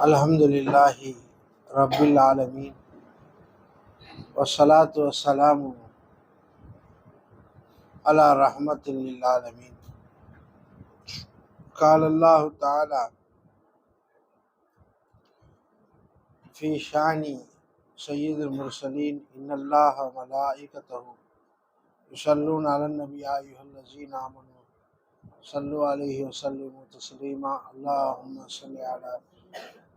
अल्हम्दुलिल्लाहि रब्बिल आलमीन वस्सलातु वस्सलामु अला रहमतिल लिल आलमीन। क़ाल अल्लाहु तआला फ़ी शानी सय्यिदिल मुरसलीन इन्नल्लाह व मलाइकतहु युसल्लूना अलन नबी या अय्युहल्लज़ीना आमनू सल्लु अलैहि व सल्लिमू तस्लीमा। अल्लाहुम्मा सल्लि अला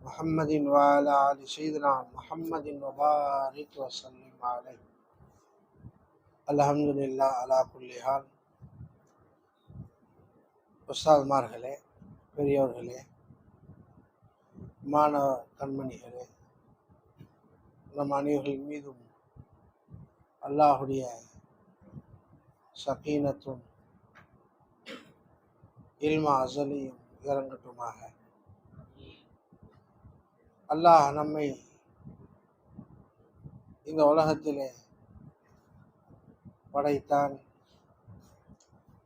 मुहम्मदिन व अला आलि सय्यिदिना मुहम्मदिन व बारिक व सल्लिम अलैहि। अल्हम्दुलिल्लाह अला कुल्लि हाल। உஸ்தாத்மார்களே, பெரியவர்களே, மாணவ கண்மணிகளே, நம் அனைவர்கள் மீதும் அல்லாஹுடைய சகீனத்தும் இல்மா அசலியும் இறங்கட்டுமாக. அல்லாஹ் நம்மை இந்த உலகத்திலே படைத்தான்,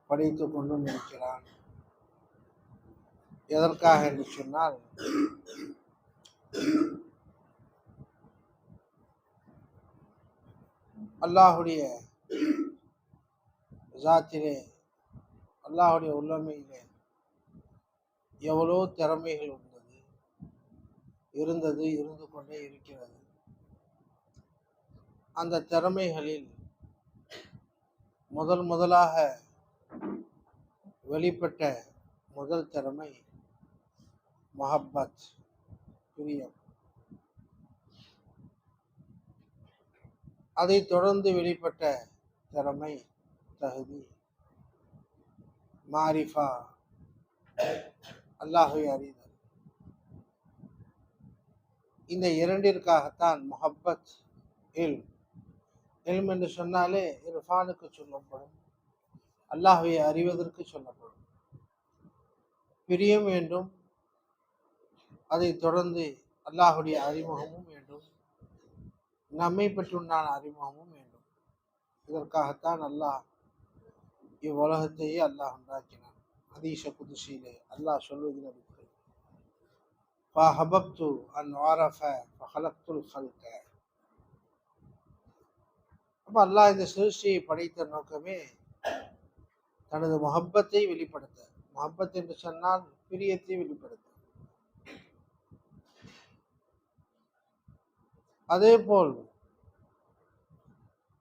படைத்து கொண்டும் இருக்கிறான். எதற்காக என்று சொன்னால், அல்லாஹுடைய ஜாத்திலே, அல்லாஹுடைய உள்ளமையிலே எவ்வளோ திறமைகள் இருந்தது, இருந்து கொண்டே இருக்கிறது. அந்த திறமைகளில் முதலாக வெளிப்பட்ட முதல் திறமை மஹப்பத், பிரியம். அதை தொடர்ந்து வெளிப்பட்ட திறமை தகுதி, மாரிஃபா, அல்லாஹ்வை அறிதல். இந்த இரண்டிற்காகத்தான் மஹப்பத், இல்ம் என்று சொன்னாலே இர்ஃபானுக்கு சொல்லப்படும், அல்லாஹ்வை அறிவதற்கு சொல்லப்படும். பிரியம் வேண்டும், அதை தொடர்ந்து அல்லாஹுடைய அறிமுகமும் வேண்டும், நம்மை பற்றியுண்டான அறிமுகமும் வேண்டும். இதற்காகத்தான் அல்லாஹ் இவ்வுலகத்தையே அல்லாஹ் உண்டாக்கினான். ஹதீஸ குதுஸிலே அல்லாஹ் சொல்வதின் அடிப்படை, ஃபஹபப்து அன் ஆரஃப ஃபஹலக்துல் ஹல்க. அப்ப அல்லாஹ் இந்த சிருஷ்டியை படைத்த நோக்கமே தனது முஹப்பத்தை வெளிப்படுத்த. முஹப்பத் என்று சொன்னால் பிரியத்தை வெளிப்படுத்த. அதேபோல்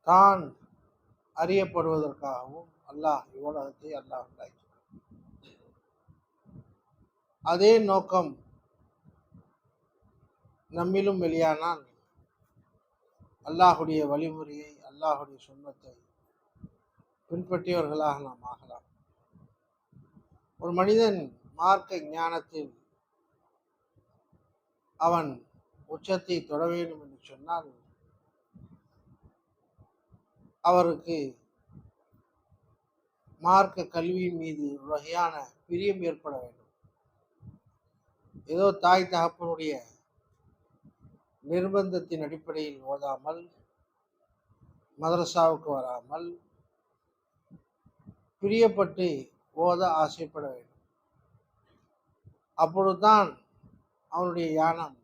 தான் அறியப்படுவதற்காகவும் அல்லாஹ் இவ்வுலகத்தை அல்லாஹ் உண்டாக்கினார். அதே நோக்கம் நம்மிலும் வெளியானால் அல்லாஹுடைய வழிமுறையை, அல்லாஹுடைய சுன்னத்தை பின்பற்றியவர்களாக நாம் ஆகலாம். ஒரு மனிதன் மார்க்க ஞானத்தில் அவன் உச்சத்தை தொட வேண்டும் என்று சொன்னால் அவருக்கு மார்க்க கல்வியின் மீது ஒரு வகையான பிரியம் ஏற்பட வேண்டும். ஏதோ தாய் தகப்பனுடைய நிர்பந்தத்தின் அடிப்படையில் ஓதாமல், மதரசாவுக்கு வராமல், பிரியப்பட்டு ஓத ஆசைப்பட வேண்டும். அப்பொழுதுதான் அவனுடைய ஞானம்,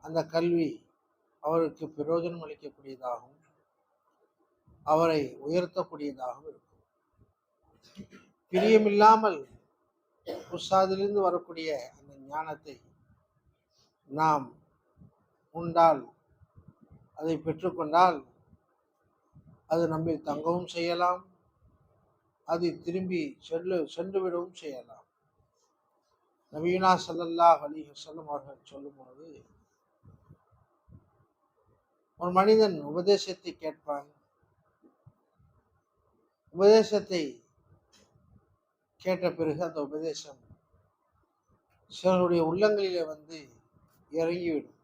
அந்த கல்வி அவருக்கு பிரயோஜனம் அளிக்கக்கூடியதாகவும் அவரை உயர்த்தக்கூடியதாகவும் இருக்கும். பிரியமில்லாமல் உஸ்தாதிலிருந்து வரக்கூடிய அந்த ஞானத்தை நாம் உண்டால், அதை பெற்றுக்கொண்டால் அது நம்மில் தங்கவும் செய்யலாம், அது திரும்பி சென்றுவிடவும் செய்யலாம். நபியுனா ஸல்லல்லாஹு அலைஹி வஸல்லம் அவர்கள் சொல்லும் பொழுது, ஒரு மனிதன் உபதேசத்தை கேட்பான். உபதேசத்தை கேட்ட பிறகு அந்த உபதேசம் சிலருடைய உள்ளங்களிலே வந்து இறங்கிவிடும்,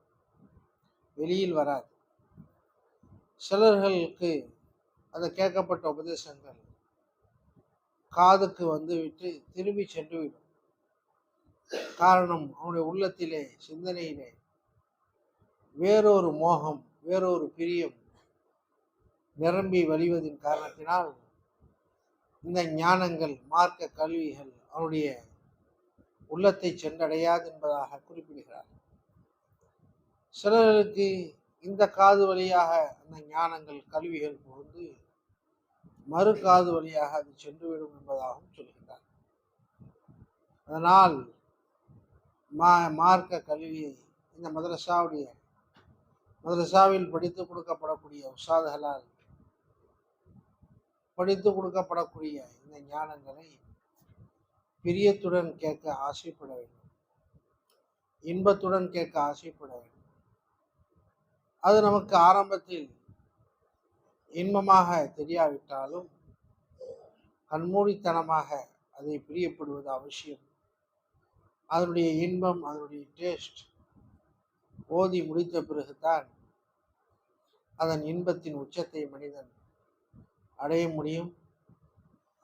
வெளியில் வராது. சிலர்களுக்கு அந்த கேட்கப்பட்ட உபதேசங்கள் காதுக்கு வந்து விட்டு திரும்பி சென்றுவிடும். காரணம், அவனுடைய உள்ளத்திலே, சிந்தனையிலே வேறொரு மோகம், வேறொரு பிரியம் நிரம்பி வழிவதின் காரணத்தினால் இந்த ஞானங்கள், மார்க்க கல்விகள் அவனுடைய உள்ளத்தை சென்றடையாது என்பதாக குறிப்பிடுகிறார். சிலருக்கு இந்த காது வழியாக அந்த ஞானங்கள் கல்விகள் புகுந்து மறு காது வழியாக அது சென்றுவிடும் என்பதாகவும் சொல்கிறார். அதனால் மார்க்க கல்வியை இந்த மதரசாவில் படித்து கொடுக்கப்படக்கூடிய உஸ்தாதுகளால் படித்து கொடுக்கப்படக்கூடிய இந்த ஞானங்களை பிரியத்துடன் கேட்க ஆசைப்பட வேண்டும், இன்பத்துடன் கேட்க ஆசைப்பட வேண்டும். அது நமக்கு ஆரம்பத்தில் இன்பமாக தெரியாவிட்டாலும் கண்மூடித்தனமாக அதை பிரியப்படுவது அவசியம். அதனுடைய இன்பம், அதனுடைய டேஸ்ட் ஓதி முடித்த பிறகுதான் அதன் இன்பத்தின் உச்சத்தை மனிதன் அடைய முடியும்,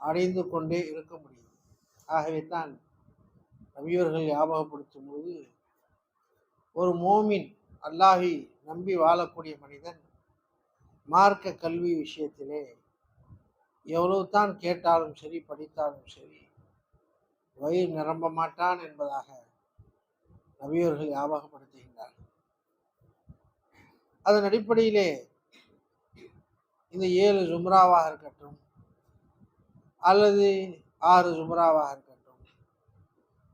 அடைந்து கொண்டே இருக்க முடியும். ஆகவே தான் நபியவர்கள் ஞாபகப்படுத்தும் போது ஒரு மோமின், அல்லாஹை நம்பி வாழக்கூடிய மனிதன் மார்க்க கல்வி விஷயத்திலே எவ்வளவு தான் கேட்டாலும் சரி, படித்தாலும் சரி, வயிறு நிரம்ப மாட்டான் என்பதாக நபியவர்கள் ஞாபகப்படுத்துகின்றார். அதன் அடிப்படையிலே இந்த 7 ஜும்ராவாக இருக்கட்டும் அல்லது 6 ஜும்ராவாக இருக்கட்டும்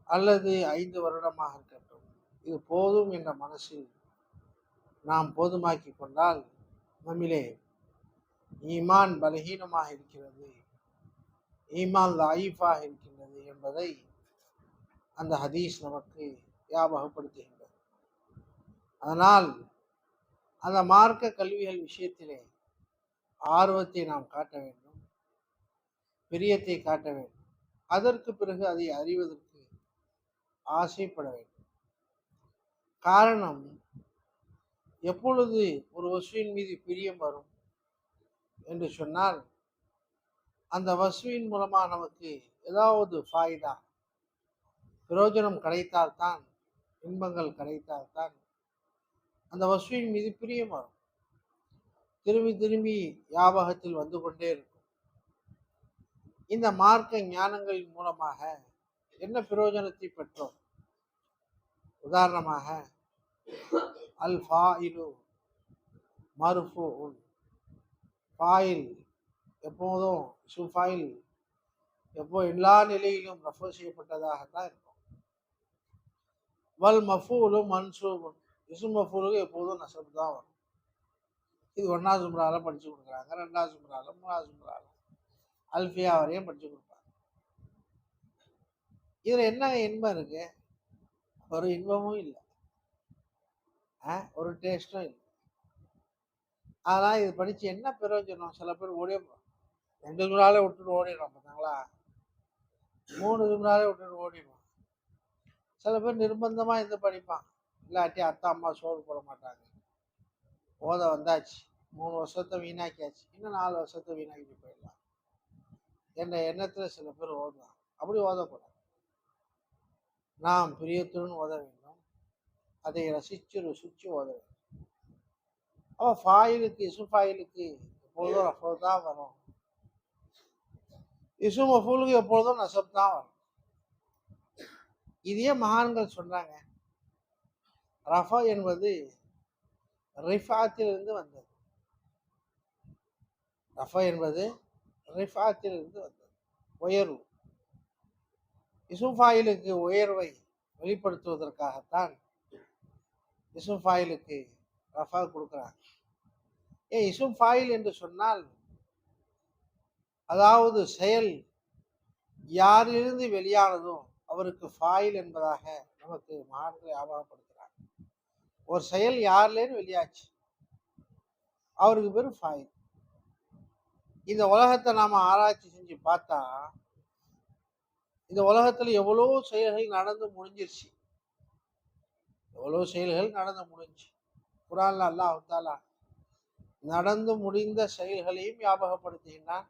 அல்லது 5 வருடமாக இருக்கட்டும், இது போதும் என்ற மனசில் நாம் போதுமாக்கி கொண்டால் நம்மிலே ஈமான் பலகீனமாக இருக்கிறது, ஈமான் லாயிஃபாக இருக்கின்றது என்பதை அந்த ஹதீஸ் நமக்கு ஞாபகப்படுத்துகின்றது. அதனால் அந்த மார்க்க கல்விகள் விஷயத்திலே ஆர்வத்தை நாம் காட்ட வேண்டும், பிரியத்தை காட்ட வேண்டும். அதற்கு பிறகு அதை அறிவதற்கு ஆசைப்பட வேண்டும். காரணம், எப்பொழுது ஒரு வஸ்துவின் மீது பிரியம் வரும் என்று சொன்னால், அந்த வஸ்துவின் மூலமாக நமக்கு ஏதாவது ஃபாய்தா, பிரயோஜனம் கிடைத்தால்தான், இன்பங்கள் கிடைத்தால்தான் அந்த வஸ்துவின் மீது பிரியம் வரும். திரும்பி திரும்பி ஞாபகத்தில் வந்து கொண்டே இருக்கும். இந்த மார்க்க ஞானங்களின் மூலமாக என்ன பிரயோஜனத்தை பெற்றோம்? உதாரணமாக, அல் ஃபாயிலு மர்ஃபூஉன், ஃபாயில் எப்போதும் சுஃபாயில் எப்போ எல்லா நிலையிலும் ரஃபு செய்யப்பட்டதாகத்தான் இருக்கும். வல் மஃபூலு மன்சூபுன், இஸ்மு மஃபூலுக்கு எப்போதும் நசப் தான் வரும். இது 1வது ஜும்ரால படிச்சு கொடுக்குறாங்க, 2வது ஜும்ரால, 3வது ஜும்ரால, அல்ஃபியா வரையும் படிச்சு கொடுப்பாங்க. இதுல என்ன இன்பம் இருக்கு? ஒரு இன்பமும் இல்லை, ஒரு டேஸ்டும் இல்லை. அதெல்லாம் இது படிச்சு என்ன பிரயோஜனம்? சில பேர் ஓடியே 2 ஜும்ராலே விட்டுட்டு ஓடிடுறோம் பார்த்தாங்களா, 3 ஜும்ராலே விட்டுட்டு ஓடிடுவோம். சில பேர் நிர்பந்தமா இருந்து படிப்பான், இல்லாட்டி அத்தா அம்மா சோறு போட மாட்டாங்க. ஓத வந்தாச்சு, 3 வருஷத்தை வீணாக்கியாச்சு, இன்னும் 4 வருஷத்தை வீணாக்கிட்டு போயிடலாம் என்ற எண்ணத்துல சில பேர் ஓதுவாங்க. அப்படி ஓதக்கூடாது. நாம் பிரியத்துடன் ஓத வேண்டும், அதை ரசிச்சு ருசிச்சு ஓத வேண்டும். அப்போ ஃபாயிலுக்கு, இசுஃபாயிலுக்கு எப்பொழுதும் ரஃபு தான் வரும், இசு மஃபூலுக்கு எப்பொழுதும் நசப் தான் வரும். இதே மகான்கள் சொல்றாங்க, ரஃபா என்பது ரிஃபாத்திலிருந்து வந்தது. ரஃபா என்பது ரிஃபாத்திலிருந்து வந்தது, உயர்வு. இசுஃபாயிலுக்கு உயர்வை வெளிப்படுத்துவதற்காகத்தான் இசுஃபாயிலுக்கு ரஃபா கொடுக்குறாங்க. இசுஃபாயில் என்று சொன்னால், அதாவது செயல் யாரிலிருந்து வெளியானதோ அவருக்கு ஃபாயில் என்பதாக நமக்கு மகான்கள் ஞாபகப்படுத்துறாங்க. ஒரு செயல் யாரிலேருந்து வெளியாச்சு அவருக்கு பேரு ஃபாயில். இந்த உலகத்தை நாம ஆராய்ச்சி செஞ்சு பார்த்தா, இந்த உலகத்துல எவ்வளவு செயல்கள் நடந்து முடிஞ்சிருச்சு, எவ்வளவு செயல்கள் நடந்து முடிஞ்சு. குர்ஆன்ல அல்லாஹ் தஆலா நடந்து முடிந்த செயல்களையும் ஞாபகப்படுத்துகின்றான்,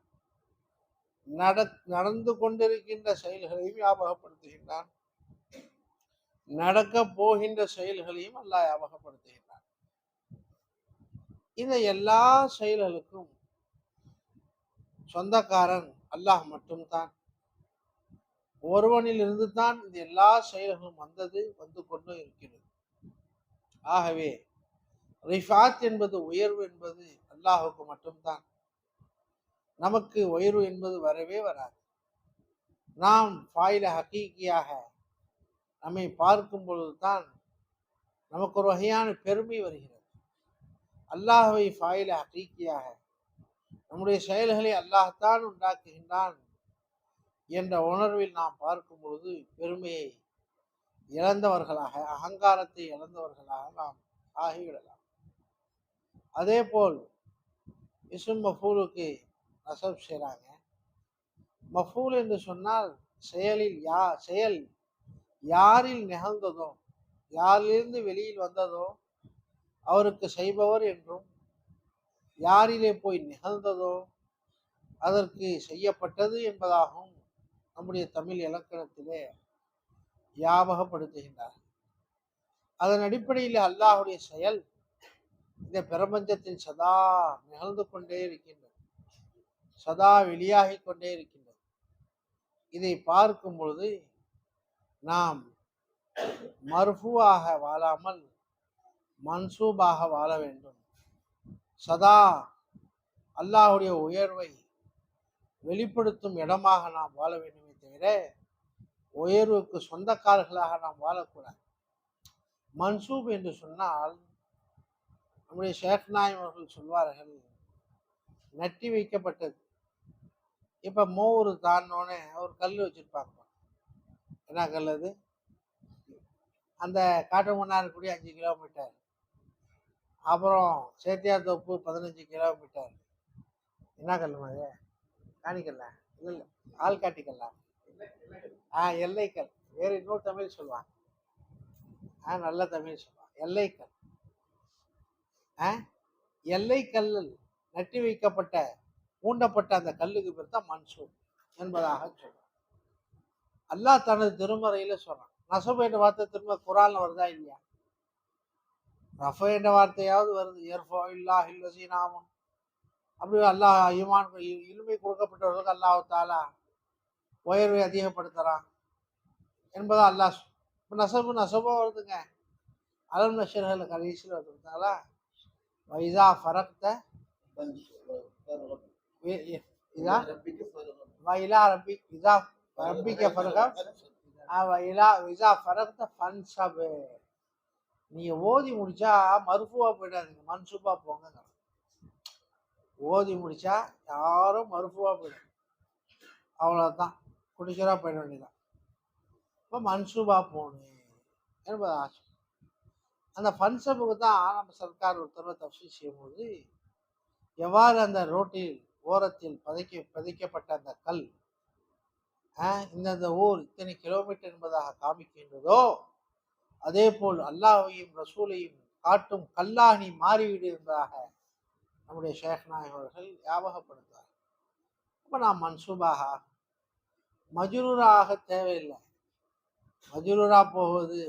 நடந்து கொண்டிருக்கின்ற செயல்களையும் ஞாபகப்படுத்துகின்றான், நடக்க போகின்ற செயல்களையும் அல்லாஹ் ஞாபகப்படுத்துகின்றான். இந்த எல்லா செயல்களுக்கும் சொந்தக்காரன் அல்லாஹ் மட்டும்தான். ஒருவனில் இருந்து தான் இந்த எல்லா செயல்களும் வந்து கொண்டு இருக்கிறது. ஆகவே ரிஃபாத் என்பது உயர்வு என்பது அல்லாஹுக்கு மட்டும்தான். நமக்கு உயர்வு என்பது வரவே வராது. நாம் ஃபாயில ஹக்கீக்கியாக நம்மை பார்க்கும் பொழுதுதான் நமக்கு ஒரு வகையான பெருமை வருகிறது. அல்லாஹ்வை ஃபாயில ஹக்கீக்கியாக நம்முடைய செயல்களை அல்லாஹ்தான் உண்டாக்குகின்றான் என்ற உணர்வில் நாம் பார்க்கும் பொழுது பெருமையை இழந்தவர்களாக, அகங்காரத்தை இழந்தவர்களாக நாம் ஆகிவிடலாம். அதே போல் இஸ்ம் மஃபூலுக்கு நஸப் செய்கிறாங்க. மஃபூல் என்று சொன்னால் செயல் யாரில் நிகழ்ந்ததோ, யாரிலிருந்து வெளியில் வந்ததோ அவருக்கு செய்பவர் என்றும், யாரிலே போய் நிகழ்ந்ததோ அதற்கு செய்யப்பட்டது என்பதாகவும் நம்முடைய தமிழ் இலக்கணத்திலே ஞாபகப்படுத்துகின்றார். அதன் அடிப்படையில் அல்லாஹுடைய செயல் இந்த பிரபஞ்சத்தில் சதா நிகழ்ந்து கொண்டே இருக்கின்றது, சதா வெளியாகி கொண்டே இருக்கின்றது. இதை பார்க்கும் பொழுது நாம் மர்ஃபூவாக வாழாமல் மன்சூபாக வாழ வேண்டும். சதா அல்லாஹுடைய உயர்வை வெளிப்படுத்தும் இடமாக நாம் வாழ வேண்டுமே தவிர உயர்வுக்கு சொந்தக்காரர்களாக நாம் வாழக்கூடாது. மன்சூப் என்று சொன்னால் நம்முடைய ஷேக் நாயம் அவர்கள் சொல்வார்கள், நட்டி வைக்கப்பட்டது. இப்ப மோர் தாண்டோன்னே ஒரு கல் வச்சிருப்பாங்க. என்ன கல் அது? அந்த காட்டுமன்னார் இருக்கக்கூடிய 5 கிலோமீட்டர், அப்புறம் சேத்தியாத்தோப்பு 15 கிலோமீட்டர். என்ன கல் அது? காணிக்கல்ல? இல்லை இல்லை, ஆள்காட்டிக்கல்லா? எல்லைக்கல். வேறு இன்னொரு தமிழ் சொல்லுவாங்க. நல்ல தமிழ் சொல்லுவாங்க, எல்லைக்கல். எல்லைக்கல்லில் நட்டி வைக்கப்பட்ட ஊண்டப்பட்ட அந்த கல்லுக்கு பேர் தான் மன்சூப் என்பதாக சொல்றான். அல்லாஹ் தனது திருமறையில சொல்றான். நசபு என்ற வார்த்தை திரும்ப குரான்ல வருதா இல்லையா? ரஃப என்ற வார்த்தையாவது வருது. நாமம் அப்படி அல்லாஹ் ஈமான் இலுமை கொடுக்கப்பட்டவர்களுக்கு அல்லாஹ் தாலா உயர்வை அதிகப்படுத்துறான் என்பதா அல்லாஹ். நசபோ வருதுங்க. அலம் நஷர்கள் கடைசியில் வருதுங்களா? வைசா ஃபரக்த இதா வைலா ரப்பி இதா ரப்பிக்க ஃபரகம் வைலா வைசா ஃபரக்த ஃபன்சப். நீங்க ஓதி முடிச்சா மர்ஃபூவா போயிடாதீங்க, மன்சூபா போங்க. ஓதி முடிச்சா யாரும் மர்ஃபூவா போயிடும், அவ்வளவுதான், குடிச்சரா போயிட வேண்டியதான். இப்போ மன்சூபா போகணும் என்பது ஆசை. அந்த ஃபன்சபுக்கு தான் நம்ம சர்க்கார் ஒரு தடவை தப்சீல் செய்யும்போது எவ்வாறு அந்த ரோட்டில் ஓரத்தில் பதிக்கப்பட்ட அந்த கல் இந்த ஊர் இத்தனை கிலோமீட்டர் என்பதாக காமிக்கின்றதோ, அதே போல் அல்லாஹையும் ரசூலையும் காட்டும் கல்லாணி மாறிவிடு என்பதாக நம்முடைய ஷேக் நாயகம் அவர்கள் ஞாபகப்படுத்தார். அப்போ நாம் மன்சூபாக மஜ்ரூராக தேவையில்லை. மஜ்ரூரா போவது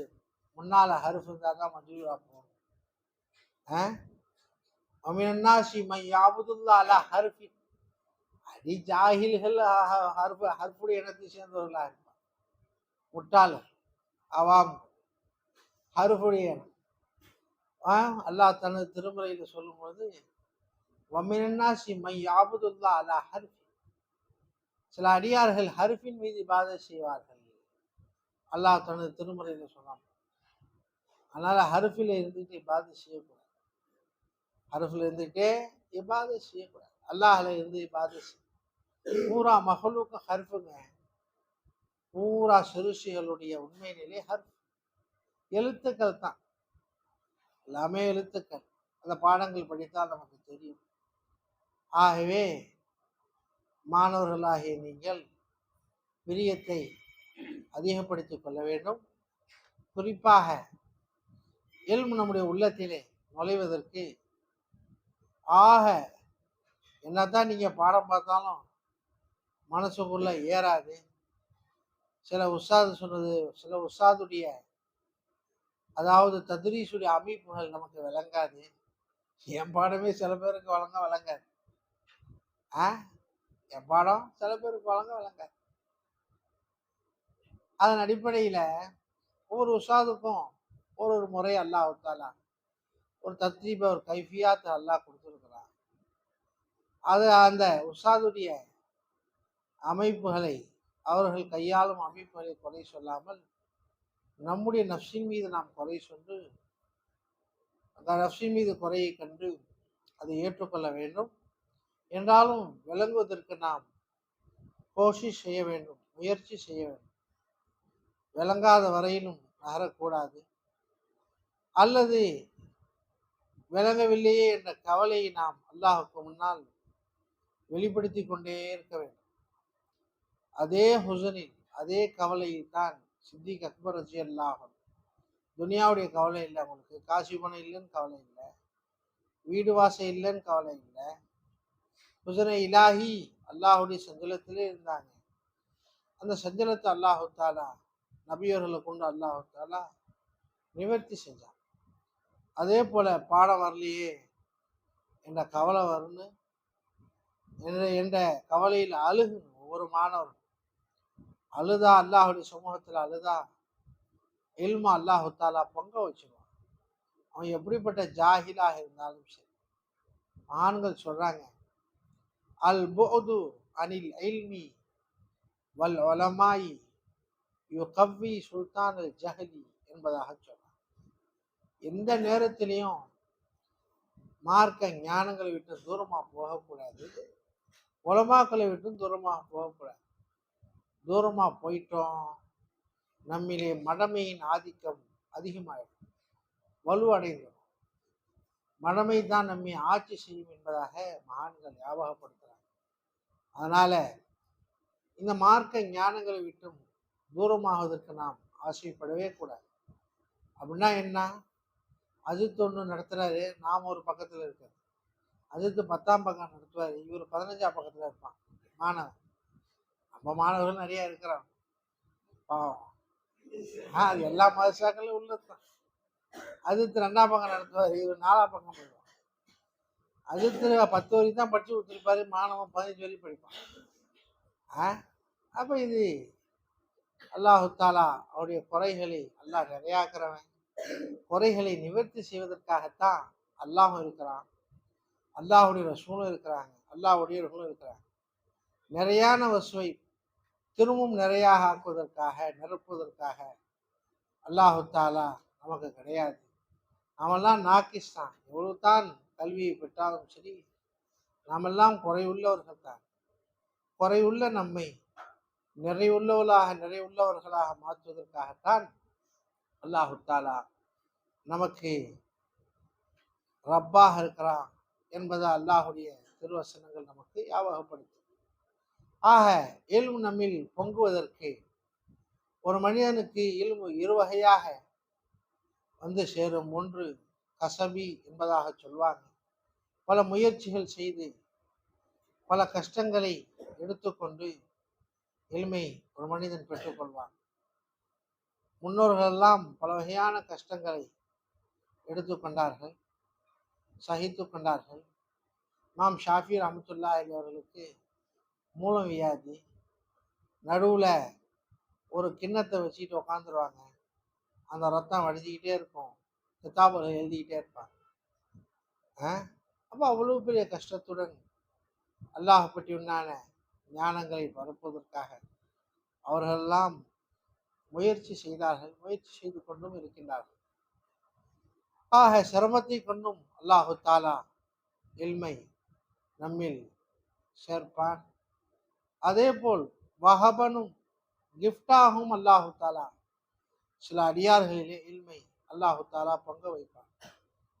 முன்னால ஹர்ஃப் இருந்தாங்க, மஜ்ரூரா போகணும். அமினன்னாசி மை யாபுதுல்லா அலா ஹர்ஃபின். அடி ஜாஹில்கள் ஹர்ஃபுடைய இனத்தை சேர்ந்தவர்களாக இருப்பார். முட்டாளர் அவாம் ஹர்ஃபுடைய இனம். அல்லாஹ் தனது திருமுறையில சொல்லும் பொழுது வமினன்னாசி மை யாபுதுல்லா அலா ஹர்ஃபின். சில அடியார்கள் ஹர்ஃபின் மீது இபாதத் செய்வார்கள். அல்லாஹ் தனது திருமுறையில சொன்னான். அதனால ஹர்ஃபில் இருந்துட்டு இபாதத் செய்யக்கூடாது. ஹர்ஃபில் இருந்துட்டே இபாதத் செய்யக்கூடாது. அல்லாஹ்ல இருந்து இபாதத் செய்ய. பூரா மஹ்லூக் ஹர்ஃபுங்க. பூரா சிறுசிகளுடைய உண்மை நிலை ஹர்ஃப், எழுத்துக்கள் தான், எல்லாமே எழுத்துக்கள். அந்த பாடங்கள் படித்தால் நமக்கு தெரியும். ஆகவே மாணவர்களாகிய நீங்கள் பிரியத்தை அதிகப்படுத்திக் கொள்ள வேண்டும். குறிப்பாக இல்மு நம்முடைய உள்ளத்திலே நுழைவதற்கு ஆக என்னதான் நீங்க பாடம் பார்த்தாலும் மனசுக்குள்ள ஏறாது. சில உஸ்தாது சொன்னது, சில உஸ்தாதுடைய அதாவது தத்ரீசுடைய அமைப்புகள் நமக்கு விளங்காது. என் பாடமே சில பேருக்கு விளங்காது. என் பாடம் சில பேருக்கு விளங்காது. அதன் அடிப்படையில் ஒவ்வொரு உஸ்தாதுக்கும் ஒரு ஒரு முறை அல்லாஹ் தாலா ஒரு தத்ரீப ஒரு கைஃபியாத் அல்லாஹ் கொடுத்துருக்கிறான். அது அந்த உஸ்தாதுடைய அமைப்புகளை அவர்கள் கையாளும் அமைப்புகளை குறை சொல்லாமல் நம்முடைய நஃப்ஸின் மீது நாம் குறை சொல்லி அந்த நஃப்ஸின் மீது குறையை கண்டு அதை ஏற்றுக்கொள்ள வேண்டும். என்றாலும் விளங்குவதற்கு நாம் கோஷிஷ் செய்ய வேண்டும், முயற்சி செய்ய வேண்டும். விளங்காத வரையிலும் நகரக்கூடாது. அல்லது விளங்கவில்லையே என்ற கவலையை நாம் அல்லாஹுக்கு முன்னால் வெளிப்படுத்தி கொண்டே இருக்க வேண்டும். அதே ஹுசனில் அதே கவலையில் தான் சித்திக் அக்பர் ரலியல்லாஹு அன்ஹு, துனியாவுடைய கவலை இல்லை, அவங்களுக்கு காசு பணம் இல்லைன்னு கவலை இல்லை, வீடு வாசல் இல்லைன்னு கவலை இல்லை, ஹுசனை இலாஹி அல்லாஹுடைய சஞ்சலத்திலே இருந்தாங்க. அந்த சஞ்சலத்தை அல்லாஹு தாலா நபியர்களை கொண்டு அல்லாஹு தாலா நிவர்த்தி செஞ்சான். அதே போல பாடம் வரலையே என்ற கவலை வரும்னு என்ற கவலையில் அழுகணும். ஒவ்வொரு மாணவரும் அழுதா அல்லாஹுடைய சமூகத்தில் அழுதா இல்மா அல்லாஹு தாலா பங்க வச்சுருவான். அவன் எப்படிப்பட்ட ஜாஹிலாக இருந்தாலும் சரி. மகான்கள் சொல்றாங்க, அல் புஅது அனில் இல்மி வல் உலமாயி யுகவ்வி சுல்தான் அல் ஜஹலி என்பதாக சொல்றாங்க. எந்த நேரத்திலையும் மார்க்க ஞானங்களை விட்டு தூரமா போகக்கூடாது, உலமாக்களை விட்டு தூரமா போகக்கூடாது. தூரமா போயிட்டோம், நம்மிலே மடமையின் ஆதிக்கம் அதிகமாயிடும், வலுவடைந்துடும். மடமை தான் நம்மை ஆட்சி செய்யும் என்பதாக மகான்கள் ஞாபகப்படுத்துறாங்க. அதனால இந்த மார்க்க ஞானங்களை விட்டும் தூரமாவதற்கு நாம் ஆசைப்படவே கூடாது. அப்படின்னா என்ன? அஜித் ஒன்று நடத்துறாரு, நாம் ஒரு பக்கத்தில் இருக்காரு. அஜித் 10ஆம் பக்கம் நடத்துவார், இவர் 15ஆம் பக்கத்தில் இருப்பான் மாணவன். நம்ம மாணவர்கள் நிறைய இருக்கிறாங்க பாவம். அது எல்லா மதசாக்களும் உள்ளதுதான். அஜித் 2ஆம் பக்கம் நடத்துவார், இவர் 4ஆம் பக்கம் போயிடுவான். அஜித் 10 வரைக்கும் தான் படிச்சு கொடுத்துருப்பாரு, மாணவன் 15 வரைக்கும் படிப்பான். அப்ப இது அல்லாஹு தாலா அவருடைய குறைகளை அல்லாஹ் நிறையாக்குறவன். குறைகளை நிவர்த்தி செய்வதற்காகத்தான் அல்லாஹும் இருக்கிறான், அல்லாஹுடைய ரசூலும் இருக்கிறாங்க, அல்லாஹுடையவர்களும் இருக்கிறாங்க. நிறையான வசுவை திரும்பவும் நிறையாக ஆக்குவதற்காக நிரப்புவதற்காக அல்லாஹு தாலா நமக்கு கிடையாது. நாமெல்லாம் நாக்கிஸ்தான். எவ்வளவு தான் கல்வியை பெற்றாலும் சரி, நாமெல்லாம் குறையுள்ளவர்கள் தான். குறையுள்ள நம்மை நிறைவுள்ளவர்களாக மாற்றுவதற்காகத்தான் அல்லாஹு தாலா நமக்கு ரப்பாக இருக்கிறான் என்பதை அல்லாஹுடைய திருவசனங்கள் நமக்கு ஞாபகப்படுத்தும். ஆக இல்மு நம்மில் பொங்குவதற்கு ஒரு மனிதனுக்கு இல்மு இரு வகையாக வந்து சேரும். ஒன்று கசபி என்பதாக சொல்வாங்க. பல முயற்சிகள் செய்து பல கஷ்டங்களை எடுத்துக்கொண்டு இல்மை ஒரு மனிதன் பெற்றுக்கொள்வான். முன்னோர்கள் எல்லாம் பல வகையான கஷ்டங்களை எடுத்துக்கொண்டார்கள், சகித்து கொண்டார்கள். இமாம் ஷாஃபி ரஹ்மத்துல்லாஹி அவர்களுக்கு மூலம் வியாதி, நடுவில் ஒரு கிண்ணத்தை வச்சுக்கிட்டு உக்காந்துருவாங்க, அந்த ரத்தம் வடிஞ்சிக்கிட்டே இருக்கும், கிதாபுகள் எழுதிக்கிட்டே இருப்பாங்க. அப்போ அவ்வளவு பெரிய கஷ்டத்துடன் அல்லாஹ் பற்றி உண்டான ஞானங்களை பரப்புவதற்காக அவர்களெல்லாம் முயற்சி செய்தார்கள், முயற்சி செய்து கொண்டும் இருக்கின்றார்கள். ஆக சிரமத்தை கொண்டும் அல்லாஹு தாலா இல்மை நம்மில் சேர்ப்பான். அதே போல் வஹபனும் கிஃப்டாகவும் அல்லாஹு தாலா சில அடியார்களிலே இல்மை அல்லாஹு தாலா பங்கு வைப்பான்.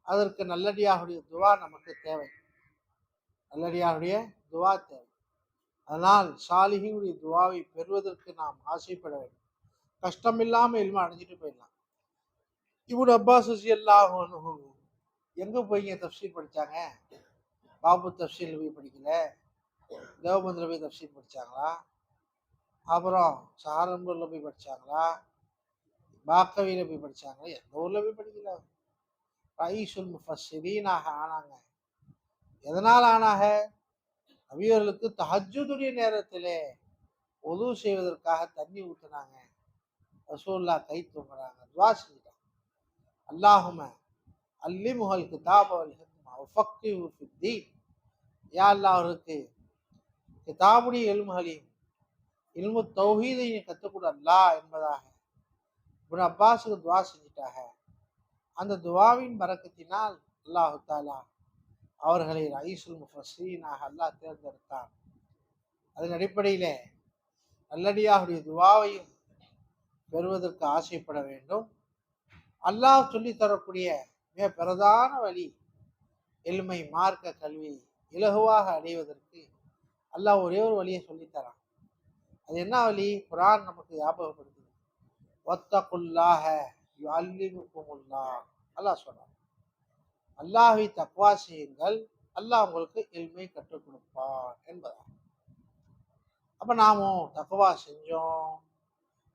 அதற்கு நல்லடியாருடைய துவா நமக்கு தேவை, நல்லடியாருடைய துவா தேவை. அதனால் சாலிஹினுடைய துவாவை பெறுவதற்கு நாம் ஆசைப்பட வேண்டும். கஷ்டமில்லாமல் இல்மை அடைஞ்சிட்டு போயிடலாம். இப்னு அப்பாஸ் ரலியல்லாஹு அன்ஹு எங்க போய் தஃப்சீர் படிச்சாங்க? பாபு தஃப்சீர் போய் படிக்கல, தேவபந்தில் போய் தஃப்சீர் படிச்சாங்களா? அப்புறம் சஹாரன்பூர்ல போய் படிச்சாங்களா? பாக்கவியில போய் படிச்சாங்களா? எந்த ஊர்ல போய் படிக்கல. ரைசுல் முஃபஸ்ஸிரீனாக ஆனாங்க. எதனால் ஆனாங்க? நபியர்களுக்கு தஹஜ்ஜுதுடைய நேரத்திலே உது செய்வதற்காக தண்ணி ஊற்றினாங்க. ரசூல்லா கை தூங்குறாங்க, துவா செஞ்சுட்டாங்க. அல்லாஹும அல்லிமுஹல் கிதாப வல் ஹிக்மா வஃபக்கிஹு ஃபித்தீன். யா அல்லாஹ், அவருக்கு கிதாபுடைய இல்முகளையும் இல்மு தௌஹீதையும் கற்றுக் கொடு அல்லாஹ் என்பதாக இப்னு அப்பாஸுக்கு துவா செஞ்சுட்டாங்க. அந்த துவாவின் பரக்கத்தினால் அல்லாஹு தாலா அவர்களை ரயீசுல் முஃபஸ்ஸீனாக அல்லாஹ் தேர்ந்தெடுத்தான். அதன் அடிப்படையிலே நல்லடியாருடைய துவாவையும் பெறுவதற்கு ஆசைப்பட வேண்டும். அல்லாஹ் சொல்லி தரக்கூடிய மிக பிரதான வழி எளிமை மார்க்க கல்வி இலகுவாக அடைவதற்கு அல்லாஹ் ஒரே ஒரு வழியை சொல்லித்தரான். அது என்ன வழி? குர்ஆன் நமக்கு ஞாபகப்படுத்துது. வத்தகுல்லாஹ யுஅல்லிமுக்குமுல்லாஹ். அல்லாஹ் சொல்றான், அல்லாஹ்வை தக்வா செய்யுங்கள், அல்லாஹ் உங்களுக்கு இல்மை கற்றுக் கொடுப்பான் என்பதா. அப்ப நாமும் தக்வா செஞ்சோம்,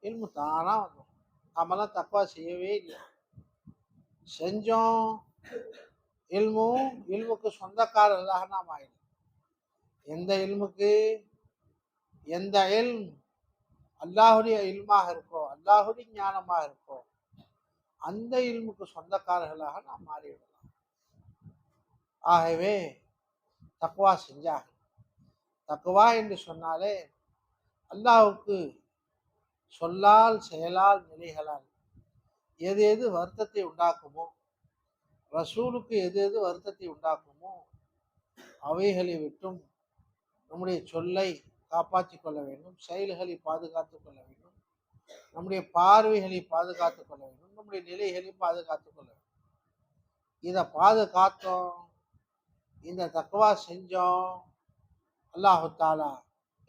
இல்மு தானா வந்தோம். நாமெல்லாம் தக்வா செய்யவே இல்லை, செஞ்சோம், இல்முக்கு சொந்தக்காரர்களாக நாம் ஆயிடும். எந்த இல்முக்கு, எந்த இல்ம் அல்லாஹுடைய இல்மாக இருக்கோ, அல்லாஹுடைய ஞானமாக இருக்கோ, அந்த இல்முக்கு சொந்தக்காரர்களாக நாம் மாறிவிடலாம். ஆகவே தக்வா செஞ்சாங்க. தக்வா என்று சொன்னாலே அல்லாஹுக்கு சொல்லால் செயலால் நிலைகளால் எது எது வருத்தத்தை உண்டாக்குமோ, ரசூலுக்கு எது எது வருத்தத்தை உண்டாக்குமோ அவைகளை விட்டும் நம்முடைய சொல்லை காப்பாற்றிக் கொள்ள வேண்டும், செயல்களை பாதுகாத்துக் கொள்ள வேண்டும், நம்முடைய பார்வைகளை பாதுகாத்துக் கொள்ள வேண்டும், நம்முடைய நிலைகளை பாதுகாத்துக் கொள்ள வேண்டும். இதை பாதுகாத்தோம், இந்த தக்வா செஞ்சோம், அல்லாஹு தாலா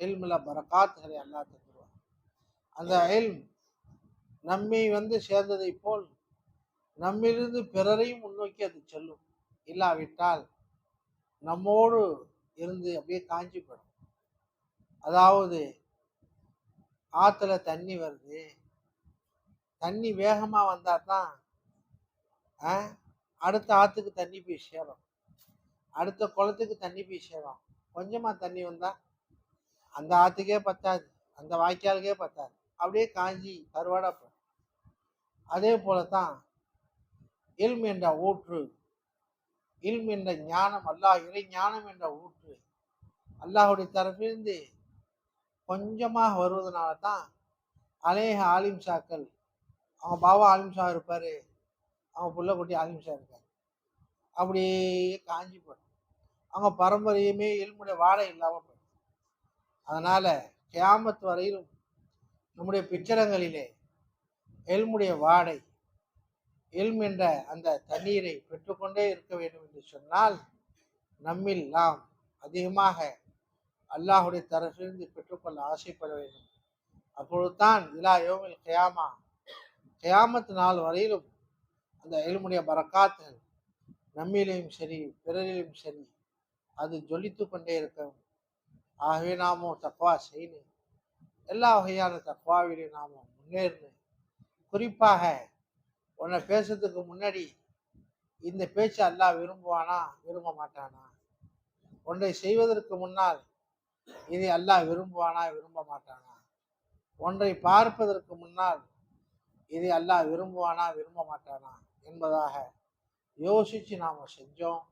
இல்முல பரக்காத்துகளை அல்லாஹ் தருவார். அந்த இல்ம் நம்மை சேர்ந்ததை போல் நம்மிலிருந்து பிறரையும் முன்னோக்கி அது செல்லும். இல்லாவிட்டால் நம்மோடு இருந்து அப்படியே காஞ்சி போடும். அதாவது ஆத்துல தண்ணி வருது, தண்ணி வேகமா வந்தா தான் அடுத்த ஆத்துக்கு தண்ணி போய் சேரும், அடுத்த குளத்துக்கு தண்ணி போய் சேரும். கொஞ்சமா தண்ணி வந்தா அந்த ஆத்துக்கே பத்தாது, அந்த வாய்க்காலுக்கே பத்தாது, அப்படியே காஞ்சி கருவாடா போடும். அதே போலதான் இல்ம் என்ற ஊற்று, இல்ம் என்ற ஞானம், அல்லாஹ் இறை ஞானம் என்ற ஊற்று அல்லாஹுடைய தரப்பிலிருந்து கொஞ்சமாக வருவதனால தான் அநேக ஆலிம்சாக்கள், அவங்க பாபா ஆலிம்சா இருப்பாரு, அவங்க புள்ள குட்டி ஆலிம்சா இருக்காரு, அப்படியே காஞ்சி போடும். அவங்க பரம்பரையுமே இல்முடைய வாடை இல்லாம போயிடும். அதனால கியாமத் வரையிலும் நம்முடைய பிச்சரங்களிலே இல்முடைய வாடை, இல்ம் என்ற அந்த தண்ணீரை பெற்றுக்கொண்டே இருக்க வேண்டும் என்று சொன்னால் நம்மில் நாம் அதிகமாக அல்லாஹுடைய தரப்பிலிருந்து பெற்றுக்கொள்ள ஆசைப்பட வேண்டும். அப்பொழுதுதான் இலா யௌமில் கியாமா, கியாமத் நாள் வரையிலும் அந்த இல்முடைய பரக்காத்துகள் நம்மிலையும் சரி பிறரிலும் சரி அது ஜொலித்து கொண்டே இருக்கும். ஆகவே நாமும் தக்வா செய்யணும், எல்லா வகையான தக்வாவிலையும் நாமும் முன்னேறணும். குறிப்பாக உன்னை பேசுறதுக்கு முன்னாடி இந்த பேச்சு அல்லாஹ் விரும்புவானா விரும்ப மாட்டானா, ஒன்றை செய்வதற்கு முன்னால் இதை அல்லாஹ் விரும்புவானா விரும்ப மாட்டானா, ஒன்றை பார்ப்பதற்கு முன்னால் இதை அல்லாஹ் விரும்புவானா விரும்ப மாட்டானா என்பதாக யோசிச்சு நாம செஞ்சோம்,